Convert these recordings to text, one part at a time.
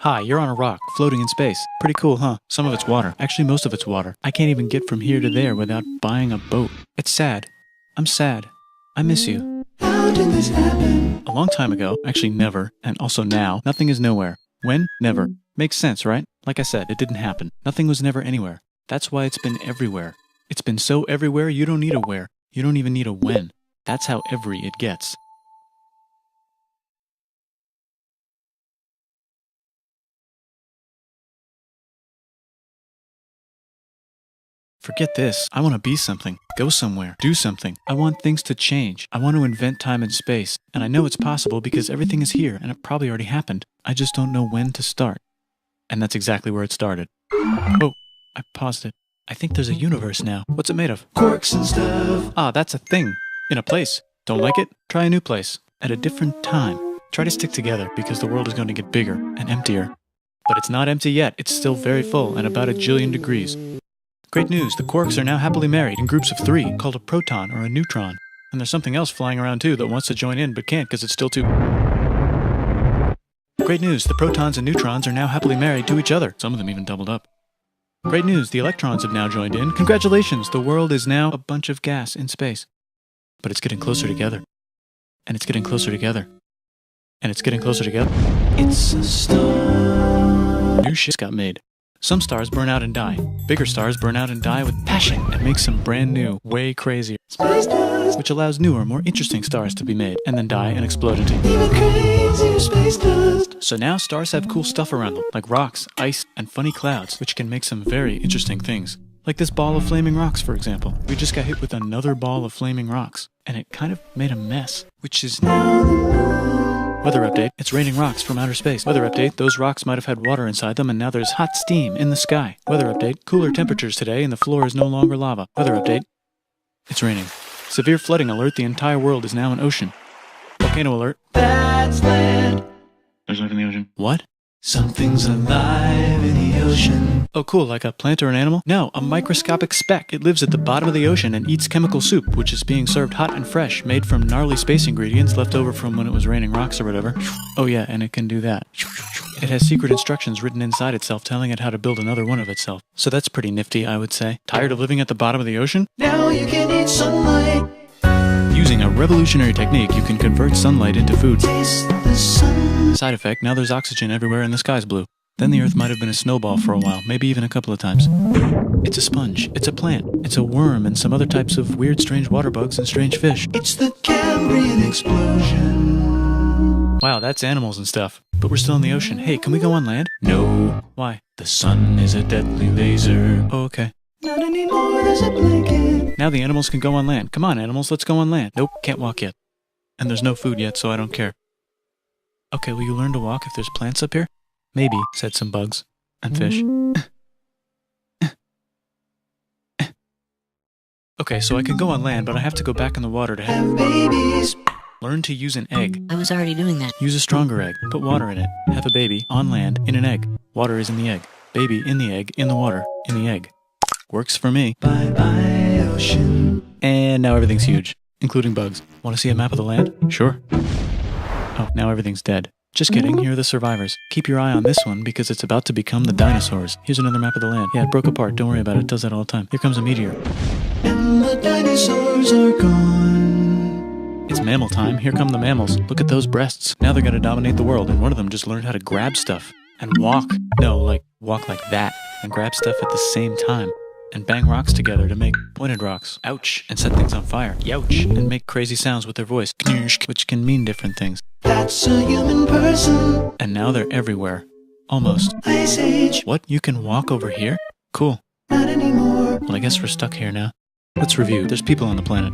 Hi, you're on a rock, floating in space. Pretty cool, huh? Some of it's water. Actually, most of it's water. I can't even get from here to there without buying a boat. It's sad. I'm sad. I miss you. How did this happen? A long time ago, actually never, and also now, nothing is nowhere. When? Never. Makes sense, right? Like I said, it didn't happen. Nothing was never anywhere. That's why it's been everywhere. It's been so everywhere you don't need a where. You don't even need a when. That's how every it gets. Forget this. I want to be something, go somewhere, do something. I want things to change. I want to invent time and space. And I know it's possible because everything is here and it probably already happened. I just don't know when to start. And that's exactly where it started. Oh, I paused it. I think there's a universe now. What's it made of? Quarks and stuff. Ah, that's a thing. In a place. Don't like it? Try a new place. At a different time. Try to stick together because the world is going to get bigger and emptier. But it's not empty yet. It's still very full and about 1 jillion degrees. Great news, the quarks are now happily married in groups of 3, called a proton or a neutron. And there's something else flying around too that wants to join in but can't because it's still too... Great news, the protons and neutrons are now happily married to each other. Some of them even doubled up. Great news, the electrons have now joined in. Congratulations, the world is now a bunch of gas in space. But it's getting closer together. And it's getting closer together. And it's getting closer together. It's a star. New shit got made. Some stars burn out and die. Bigger stars burn out and die with passion and make some brand new, way crazier, Space dust. which allows newer, more interesting stars to be made and then die and explode into. Even crazier space dust. So now stars have cool stuff around them, like rocks, ice, and funny clouds, which can make some very interesting things. Like this ball of flaming rocks, for example. We just got hit with another ball of flaming rocks, and it kind of made a mess, which is now the moon. Weather update, it's raining rocks from outer space. Weather update, those rocks might have had water inside them and now there's hot steam in the sky. Weather update, cooler temperatures today and the floor is no longer lava. Weather update, it's raining. Severe flooding alert, the entire world is now an ocean. Volcano alert. That's land. There's life in the ocean. What? Something's alive in the ocean. Oh cool, like a plant or an animal? No, a microscopic speck. It lives at the bottom of the ocean and eats chemical soup, which is being served hot and fresh, made from gnarly space ingredients left over from when it was raining rocks or whatever. Oh yeah, and it can do that. It has secret instructions written inside itself telling it how to build another one of itself. So that's pretty nifty, I would say. Tired of living at the bottom of the ocean? Now you can eat sunlight. Using a revolutionary technique, you can convert sunlight into food. Taste the sun. Side effect, now there's oxygen everywhere and the sky's blue. Then the Earth might have been a snowball for a while, maybe even a couple of times. It's a sponge, it's a plant, it's a worm and some other types of weird strange water bugs and strange fish. It's the Cambrian explosion. Wow, that's animals and stuff. But we're still in the ocean. Hey, can we go on land? No, Why? the sun is a deadly laser. Oh, okay. Not anymore, there's a blanket. Now the animals can go on land. Come on, animals, let's go on land. Nope, can't walk yet. And there's no food yet, so I don't care. Okay, will you learn to walk if there's plants up here? Maybe, said some bugs. And fish. Okay, so I can go on land, but I have to go back in the water to Have babies. learn to use an egg. I was already doing that. Use a stronger egg. Put water in it. Have a baby on land in an egg. Water is in the egg. Baby in the egg, in the water, in the egg. Works for me. Bye-bye, ocean. And now everything's huge, including bugs. Want to see a map of the land? Sure. Oh, now everything's dead. Just kidding, here are the survivors. Keep your eye on this one because it's about to become the dinosaurs. Here's another map of the land. Yeah, it broke apart, don't worry about it, it does that all the time. Here comes a meteor. And the dinosaurs are gone. It's mammal time, here come the mammals. Look at those breasts. Now they're gonna dominate the world, and one of them just learned how to grab stuff. And walk. No, like, walk like that. And grab stuff at the same time. And bang rocks together to make pointed rocks. Ouch. And set things on fire. Youch. And make crazy sounds with their voice. Knirsch, which can mean different things. That's a human person. And now they're everywhere. Almost. Ice Age. What? You can walk over here? Cool. Not anymore. Well, I guess we're stuck here now. Let's review. There's people on the planet.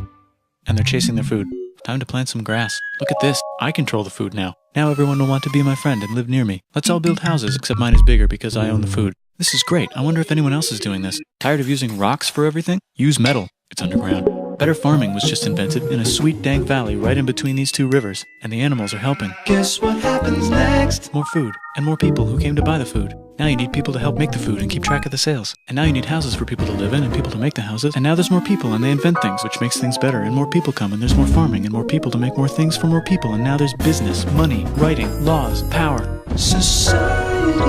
And they're chasing their food. Time to plant some grass. Look at this. I control the food now. Now everyone will want to be my friend and live near me. Let's all build houses, except mine is bigger because I own the food. This is great. I wonder if anyone else is doing this. Tired of using rocks for everything? Use metal. It's underground. Better farming was just invented in a sweet dank valley right in between these two rivers, and the animals are helping. Guess what happens next? More food, and more people who came to buy the food. Now you need people to help make the food and keep track of the sales. And now you need houses for people to live in and people to make the houses. And now there's more people and they invent things, which makes things better. And more people come and there's more farming and more people to make more things for more people. And now there's business, money, writing, laws, power. Society.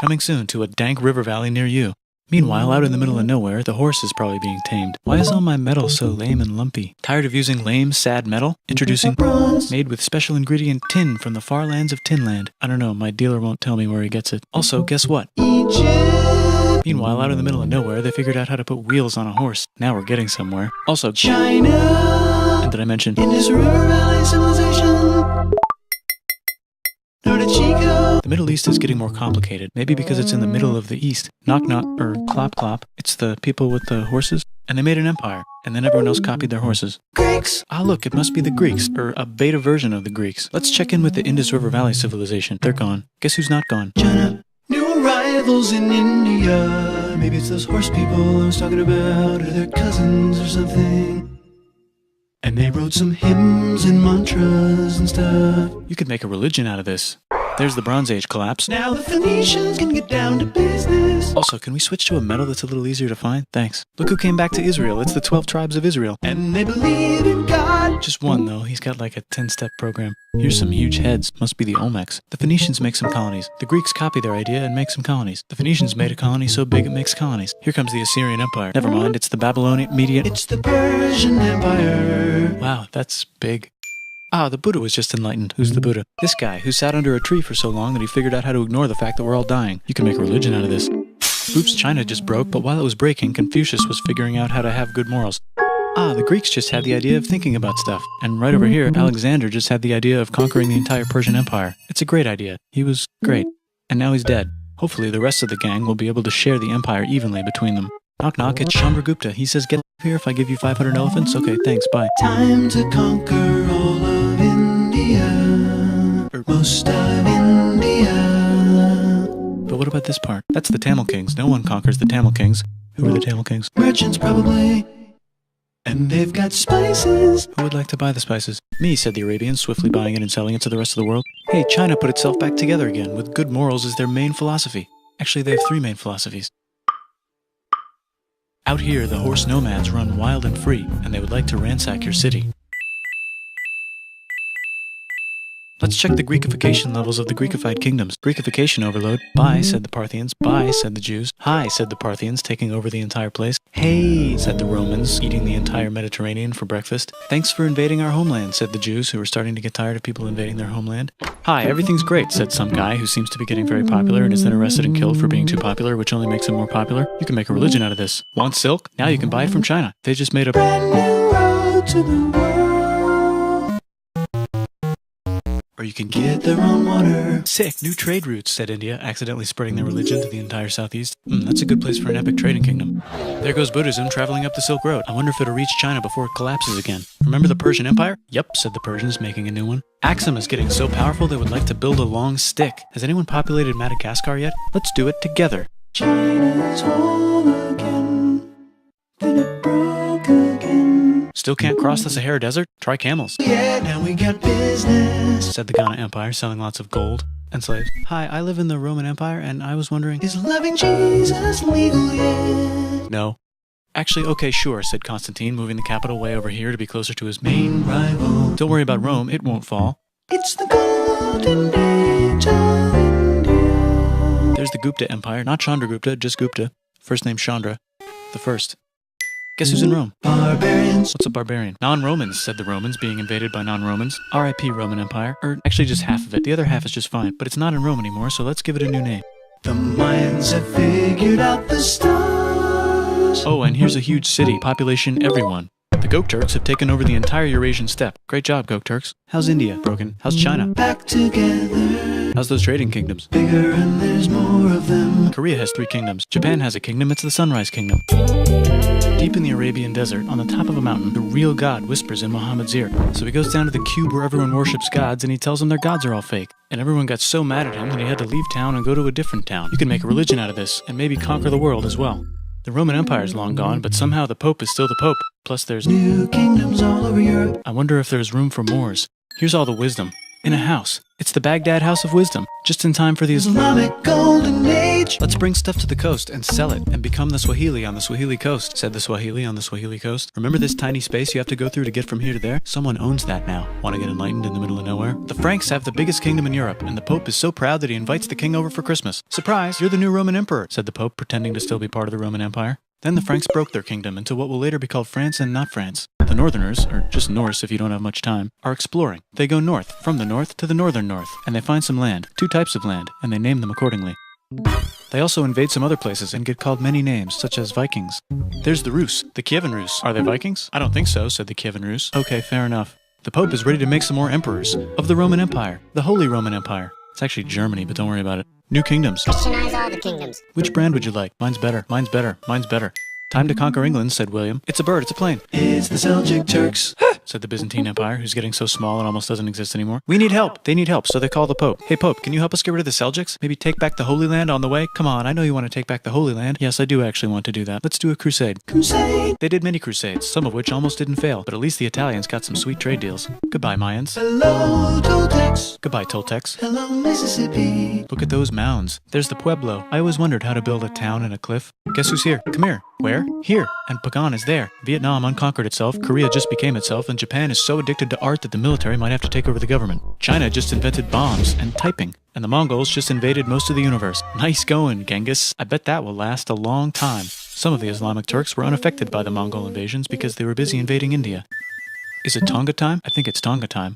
Coming soon to a dank river valley near you. Meanwhile, out in the middle of nowhere, the horse is probably being tamed. Why is all my metal so lame and lumpy? Tired of using lame, sad metal? Introducing bronze, made with special ingredient tin from the far lands of Tinland. I don't know, my dealer won't tell me where he gets it. Also, guess what? Egypt! Meanwhile, out in the middle of nowhere, they figured out how to put wheels on a horse. Now we're getting somewhere. Also, China! And did I mention Indus River Valley Civilization? The Middle East is getting more complicated, maybe because it's in the middle of the East. Knock knock, or clop clop. It's the people with the horses. And they made an empire, and then everyone else copied their horses. Greeks! Ah look, it must be the Greeks, or a beta version of the Greeks. Let's check in with the Indus River Valley Civilization. They're gone. Guess who's not gone? China. New arrivals in India. Maybe it's those horse people I was talking about, or their cousins or something. And they wrote some hymns and mantras and stuff. You could make a religion out of this. There's the Bronze Age collapse. Now the Phoenicians can get down to business. Also, can we switch to a metal that's a little easier to find? Thanks. Look who came back to Israel. It's the 12 tribes of Israel. And they believe in God. Just one, though. He's got like a 10-step program. Here's some huge heads. Must be the Olmecs. The Phoenicians make some colonies. The Greeks copy their idea and make some colonies. The Phoenicians made a colony so big it makes colonies. Here comes the Assyrian Empire. Never mind, it's the Babylonian Median. It's the Persian Empire. Wow, that's big. Ah, the Buddha was just enlightened. Who's the Buddha? This guy, who sat under a tree for so long that he figured out how to ignore the fact that we're all dying. You can make a religion out of this. Oops, China just broke, but while it was breaking, Confucius was figuring out how to have good morals. Ah, the Greeks just had the idea of thinking about stuff. And right over here, Alexander just had the idea of conquering the entire Persian Empire. It's a great idea. He was great. And now he's dead. Hopefully the rest of the gang will be able to share the empire evenly between them. Knock knock, it's Chandragupta. He says, get here if I give you 500 elephants? Okay, thanks, bye. Time to conquer all of India, or most of India. But what about this part? That's the Tamil Kings. No one conquers the Tamil Kings. Who are the Tamil Kings? Merchants, probably. And they've got spices. Who would like to buy the spices? Me, said the Arabians, swiftly buying it and selling it to the rest of the world. Hey, China put itself back together again, with good morals as their main philosophy. Actually, they have 3 main philosophies. Out here, the horse nomads run wild and free, and they would like to ransack your city. Let's check the Greekification levels of the Greekified kingdoms. Greekification overload. Bye, said the Parthians. Bye, said the Jews. Hi, said the Parthians, taking over the entire place. Hey, said the Romans, eating the entire Mediterranean for breakfast. Thanks for invading our homeland, said the Jews, who were starting to get tired of people invading their homeland. Hi, everything's great, said some guy who seems to be getting very popular and is then arrested and killed for being too popular, which only makes him more popular. You can make a religion out of this. Want silk? Now you can buy it from China. They just made a brand new road to the world. Or you can get their own water. Sick, new trade routes, said India, accidentally spreading their religion to the entire southeast. That's a good place for an epic trading kingdom. There goes Buddhism traveling up the Silk Road. I wonder if it'll reach China before it collapses again. Remember the Persian Empire? Yep, said the Persians, making a new one. Axum is getting so powerful they would like to build a long stick. Has anyone populated Madagascar yet? Let's do it together. China's whole again, then it broke again. Still can't cross the Sahara Desert? Try camels. Yeah, now we got business, said the Ghana Empire, selling lots of gold and slaves. Hi, I live in the Roman Empire, and I was wondering, is loving Jesus legal yet? No. Actually, okay, sure, said Constantine, moving the capital way over here to be closer to his main rival. Don't worry about Rome, it won't fall. It's the golden age of India. There's the Gupta Empire, not Chandragupta, just Gupta. First name Chandra. The first. Guess who's in Rome? Barbarians. What's a barbarian? Non-Romans, said the Romans, being invaded by non-Romans. R.I.P. Roman Empire. Or actually just half of it. The other half is just fine. But it's not in Rome anymore, so let's give it a new name. The Mayans have figured out the stars. Oh, and here's a huge city. Population everyone. The Gokturks have taken over the entire Eurasian steppe. Great job, Gokturks. How's India? Broken. How's China? Back together. How's those trading kingdoms? Bigger and there's more of them. Korea has 3 kingdoms. Japan has a kingdom. It's the Sunrise Kingdom. Deep in the Arabian desert, on the top of a mountain, the real God whispers in Muhammad's ear. So he goes down to the cube where everyone worships gods, and he tells them their gods are all fake. And everyone got so mad at him that he had to leave town and go to a different town. You can make a religion out of this, and maybe conquer the world as well. The Roman Empire is long gone, but somehow the Pope is still the Pope. Plus there's new kingdoms all over Europe. I wonder if there's room for Moors. Here's all the wisdom. In a house. It's the Baghdad House of Wisdom, just in time for the Islamic Golden Age. Let's bring stuff to the coast and sell it and become the Swahili on the Swahili coast, said the Swahili on the Swahili coast. Remember this tiny space you have to go through to get from here to there? Someone owns that now. Want to get enlightened in the middle of nowhere? The Franks have the biggest kingdom in Europe, and the Pope is so proud that he invites the king over for Christmas. Surprise, you're the new Roman emperor, said the Pope, pretending to still be part of the Roman Empire. Then the Franks broke their kingdom into what will later be called France and not France. The Northerners, or just Norse if you don't have much time, are exploring. They go north, from the north to the northern north, and they find some land, 2 types of land, and they name them accordingly. They also invade some other places and get called many names, such as Vikings. There's the Rus, the Kievan Rus. Are they Vikings? I don't think so, said the Kievan Rus. Okay, fair enough. The Pope is ready to make some more emperors of the Roman Empire, the Holy Roman Empire. It's actually Germany, but don't worry about it. New kingdoms. Christianize all the kingdoms. Which brand would you like? Mine's better, mine's better, mine's better. Time to conquer England, said William. It's a bird, it's a plane. It's the Seljuk Turks. Said the Byzantine Empire, who's getting so small it almost doesn't exist anymore. We need help. They need help, so they call the Pope. Hey Pope, can you help us get rid of the Seljuks? Maybe take back the Holy Land on the way? Come on, I know you want to take back the Holy Land. Yes, I do actually want to do that. Let's do a crusade. Crusade. They did many crusades, some of which almost didn't fail, but at least the Italians got some sweet trade deals. Goodbye, Mayans. Hello, Toltecs. Goodbye, Toltecs. Hello, Mississippi. Look at those mounds. There's the Pueblo. I always wondered how to build a town in a cliff. Guess who's here? Come here. Where? Here. And Pagan is there. Vietnam unconquered itself, Korea just became itself, and Japan is so addicted to art that the military might have to take over the government. China just invented bombs and typing. And the Mongols just invaded most of the universe. Nice going, Genghis. I bet that will last a long time. Some of the Islamic Turks were unaffected by the Mongol invasions because they were busy invading India. Is it Tonga time? I think it's Tonga time.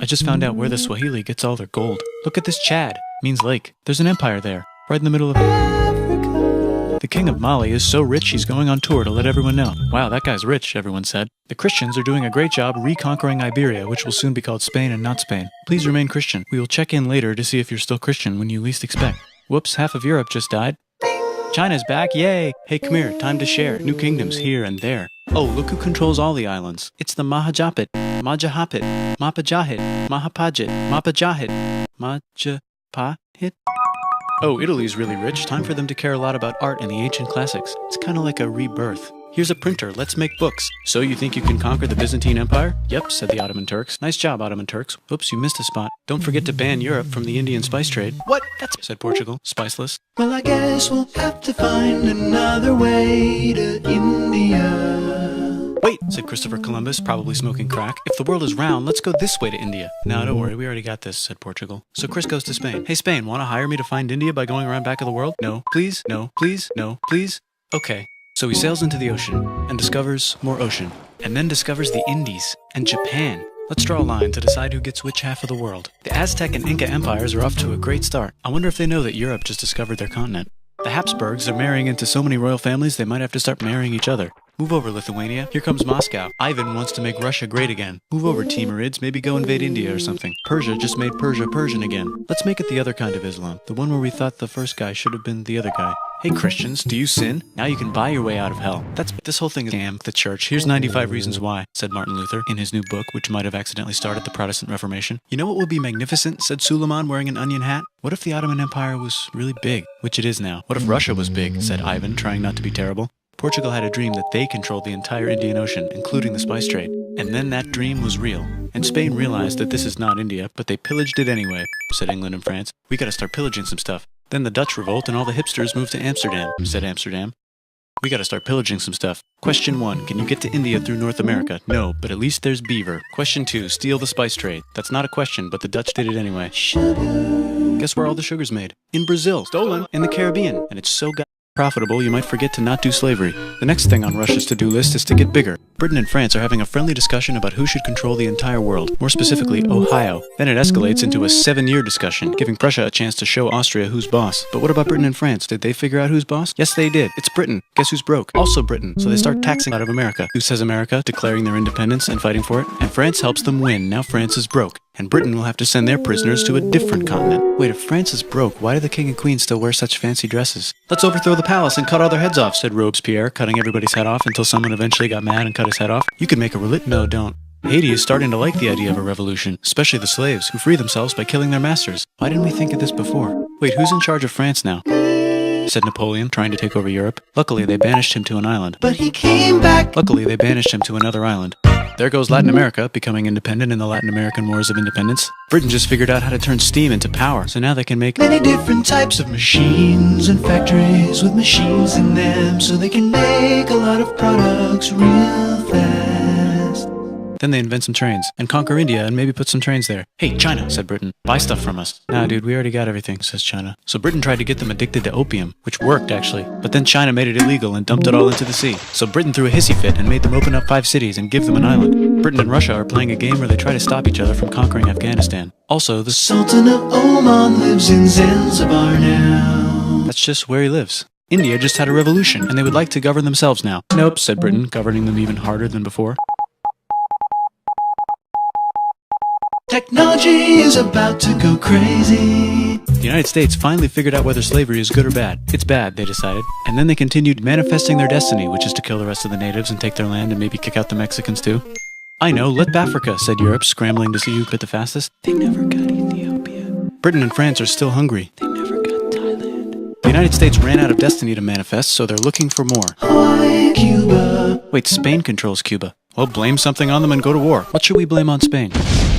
I just found out where the Swahili gets all their gold. Look at this Chad. Means lake. There's an empire there, right in the middle of Africa. The king of Mali is so rich he's going on tour to let everyone know. Wow, that guy's rich, everyone said. The Christians are doing a great job reconquering Iberia, which will soon be called Spain and not Spain. Please remain Christian. We will check in later to see if you're still Christian when you least expect. Whoops, half of Europe just died. China's back, yay! Hey, come here, time to share. New kingdoms here and there. Oh, look who controls all the islands. It's the Mahajapit, Majapahit, Mapajahit, Mahapajit, Mapajahit, Majapahit. Oh, Italy's really rich. Time for them to care a lot about art and the ancient classics. It's kind of like a rebirth. Here's a printer, let's make books. So you think you can conquer the Byzantine Empire? Yep, said the Ottoman Turks. Nice job, Ottoman Turks. Oops, you missed a spot. Don't forget to ban Europe from the Indian spice trade. What? That's, said Portugal, spiceless. Well, I guess we'll have to find another way to India. Wait, said Christopher Columbus, probably smoking crack. If the world is round, let's go this way to India. No, don't worry, we already got this, said Portugal. So Chris goes to Spain. Hey, Spain, want to hire me to find India by going around back of the world? No, please, no, please, no, please. Okay. So he sails into the ocean and discovers more ocean, and then discovers the Indies and Japan. Let's draw a line to decide who gets which half of the world. The Aztec and Inca empires are off to a great start. I wonder if they know that Europe just discovered their continent. The Habsburgs are marrying into so many royal families they might have to start marrying each other. Move over, Lithuania. Here comes Moscow. Ivan wants to make Russia great again. Move over, Timurids. Maybe go invade India or something. Persia just made Persia Persian again. Let's make it the other kind of Islam. The one where we thought the first guy should have been the other guy. Hey Christians, do you sin? Now you can buy your way out of hell. This whole thing is damn the church. Here's 95 reasons why, said Martin Luther in his new book, which might have accidentally started the Protestant Reformation. You know what would be magnificent, said Suleiman wearing an onion hat? What if the Ottoman Empire was really big, which it is now? What if Russia was big, said Ivan, trying not to be terrible. Portugal had a dream that they controlled the entire Indian Ocean, including the spice trade. And then that dream was real. And Spain realized that this is not India, but they pillaged it anyway, said England and France. We gotta start pillaging some stuff. Then the Dutch revolt and all the hipsters moved to Amsterdam, said Amsterdam. We gotta start pillaging some stuff. Question 1, can you get to India through North America? No, but at least there's beaver. Question 2, steal the spice trade. That's not a question, but the Dutch did it anyway. Sugar. Guess where all the sugar's made? In Brazil. Stolen. In the Caribbean. And it's so profitable, you might forget to not do slavery. The next thing on Russia's to-do list is to get bigger. Britain and France are having a friendly discussion about who should control the entire world, more specifically, Ohio. Then it escalates into a 7-year discussion, giving Prussia a chance to show Austria who's boss. But what about Britain and France? Did they figure out who's boss? Yes, they did. It's Britain. Guess who's broke? Also Britain. So they start taxing out of America. Who says America? Declaring their independence and fighting for it. And France helps them win. Now France is broke. And Britain will have to send their prisoners to a different continent. Wait, if France is broke, why do the king and queen still wear such fancy dresses? Let's overthrow the palace and cut all their heads off, said Robespierre, cutting everybody's head off until someone eventually got mad and cut his head off. You could make a No, don't. Haiti is starting to like the idea of a revolution, especially the slaves, who free themselves by killing their masters. Why didn't we think of this before? Wait, who's in charge of France now? Said Napoleon, trying to take over Europe. Luckily, they banished him to an island. But he came back. Luckily, they banished him to another island. There goes Latin America, becoming independent in the Latin American Wars of Independence. Britain just figured out how to turn steam into power, so now they can make many different types of machines and factories with machines in them, so they can make a lot of products real fast. Then they invent some trains, and conquer India and maybe put some trains there. Hey, China, said Britain, buy stuff from us. Nah, dude, we already got everything, says China. So Britain tried to get them addicted to opium, which worked, actually. But then China made it illegal and dumped it all into the sea. So Britain threw a hissy fit and made them open up 5 cities and give them an island. Britain and Russia are playing a game where they try to stop each other from conquering Afghanistan. Also, the Sultan of Oman lives in Zanzibar now. That's just where he lives. India just had a revolution, and they would like to govern themselves now. Nope, said Britain, governing them even harder than before. Technology is about to go crazy. The United States finally figured out whether slavery is good or bad. It's bad, they decided. And then they continued manifesting their destiny, which is to kill the rest of the natives and take their land and maybe kick out the Mexicans too. I know, let Africa, said Europe, scrambling to see who could the fastest. They never got Ethiopia. Britain and France are still hungry. They never got Thailand. The United States ran out of destiny to manifest, so they're looking for more. Hawaii, Cuba. Wait, Spain controls Cuba. Well, blame something on them and go to war. What should we blame on Spain?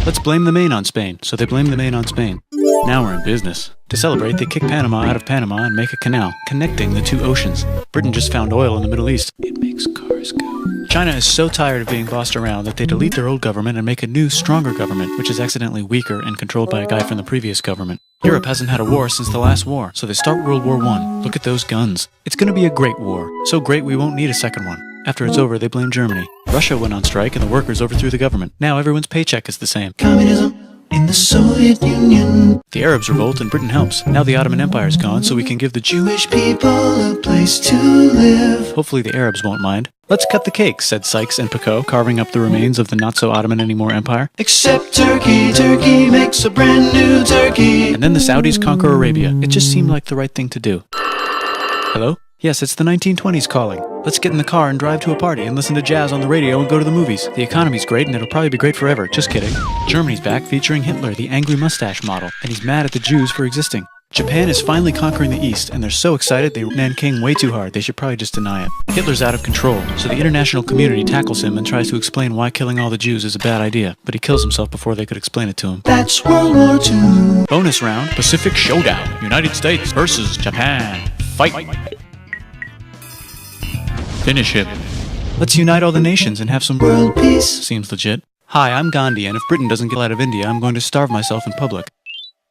Let's blame the Maine on Spain. So they blame the Maine on Spain. Now we're in business. To celebrate, they kick Panama out of Panama and make a canal, connecting the 2 oceans. Britain just found oil in the Middle East. It makes cars go. China is so tired of being bossed around that they delete their old government and make a new, stronger government, which is accidentally weaker and controlled by a guy from the previous government. Europe hasn't had a war since the last war, so they start World War I. Look at those guns. It's gonna be a great war. So great we won't need a second one. After it's over, they blame Germany. Russia went on strike and the workers overthrew the government. Now everyone's paycheck is the same. Communism in the Soviet Union. The Arabs revolt and Britain helps. Now the Ottoman Empire's gone, so we can give the Jewish people a place to live. Hopefully the Arabs won't mind. Let's cut the cake, said Sykes and Picot, carving up the remains of the not-so-Ottoman-anymore empire. Except Turkey. Turkey makes a brand new Turkey. And then the Saudis conquer Arabia. It just seemed like the right thing to do. Hello? Yes, it's the 1920s calling. Let's get in the car and drive to a party and listen to jazz on the radio and go to the movies. The economy's great and it'll probably be great forever. Just kidding. Germany's back featuring Hitler, the angry mustache model, and he's mad at the Jews for existing. Japan is finally conquering the East, and they're so excited they Nanking way too hard. They should probably just deny it. Hitler's out of control, so the international community tackles him and tries to explain why killing all the Jews is a bad idea, but he kills himself before they could explain it to him. That's World War II. Bonus round, Pacific Showdown. United States versus Japan. Fight! Finish him. Let's unite all the nations and have some World peace. Seems legit. Hi, I'm Gandhi, and if Britain doesn't get out of India, I'm going to starve myself in public.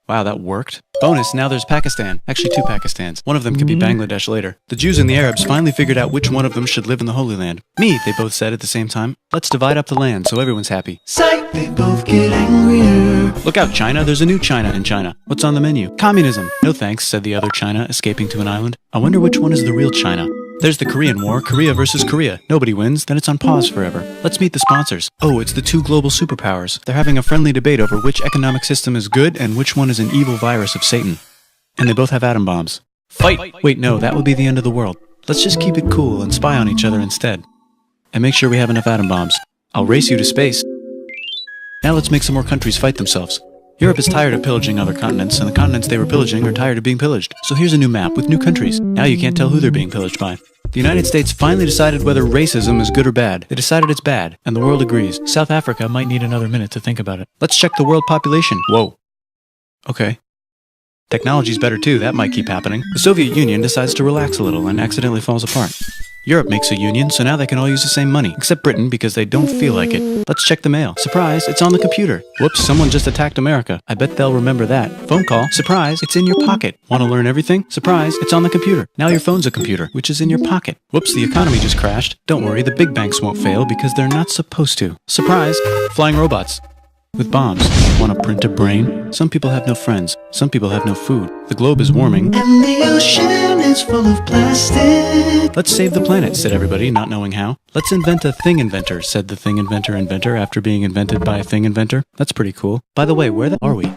Wow, that worked. Bonus, now there's Pakistan. Actually, 2 Pakistans. One of them could be Bangladesh later. The Jews and the Arabs finally figured out which one of them should live in the Holy Land. Me, they both said at the same time. Let's divide up the land so everyone's happy. Psych, they both get angrier. Look out, China. There's a new China in China. What's on the menu? Communism. No thanks, said the other China, escaping to an island. I wonder which one is the real China. There's the Korean War, Korea versus Korea. Nobody wins, then it's on pause forever. Let's meet the sponsors. Oh, it's the 2 global superpowers. They're having a friendly debate over which economic system is good and which one is an evil virus of Satan. And they both have atom bombs. Fight! Wait, no, that would be the end of the world. Let's just keep it cool and spy on each other instead. And make sure we have enough atom bombs. I'll race you to space. Now let's make some more countries fight themselves. Europe is tired of pillaging other continents, and the continents they were pillaging are tired of being pillaged. So here's a new map with new countries. Now you can't tell who they're being pillaged by. The United States finally decided whether racism is good or bad. They decided it's bad, and the world agrees. South Africa might need another minute to think about it. Let's check the world population. Whoa. Okay. Technology's better too, that might keep happening. The Soviet Union decides to relax a little and accidentally falls apart. Europe makes a union, so now they can all use the same money, except Britain because they don't feel like it. Let's check the mail. Surprise, it's on the computer. Whoops, someone just attacked America. I bet they'll remember that. Phone call. Surprise, it's in your pocket. Want to learn everything? Surprise, it's on the computer. Now your phone's a computer, which is in your pocket. Whoops, the economy just crashed. Don't worry, the big banks won't fail because they're not supposed to. Surprise, flying robots. With bombs. Want to print a brain? Some people have no friends. Some people have no food. The globe is warming. And the ocean is full of plastic. Let's save the planet, said everybody, not knowing how. Let's invent a thing inventor, said the thing inventor after being invented by a thing inventor. That's pretty cool. By the way, where the are we?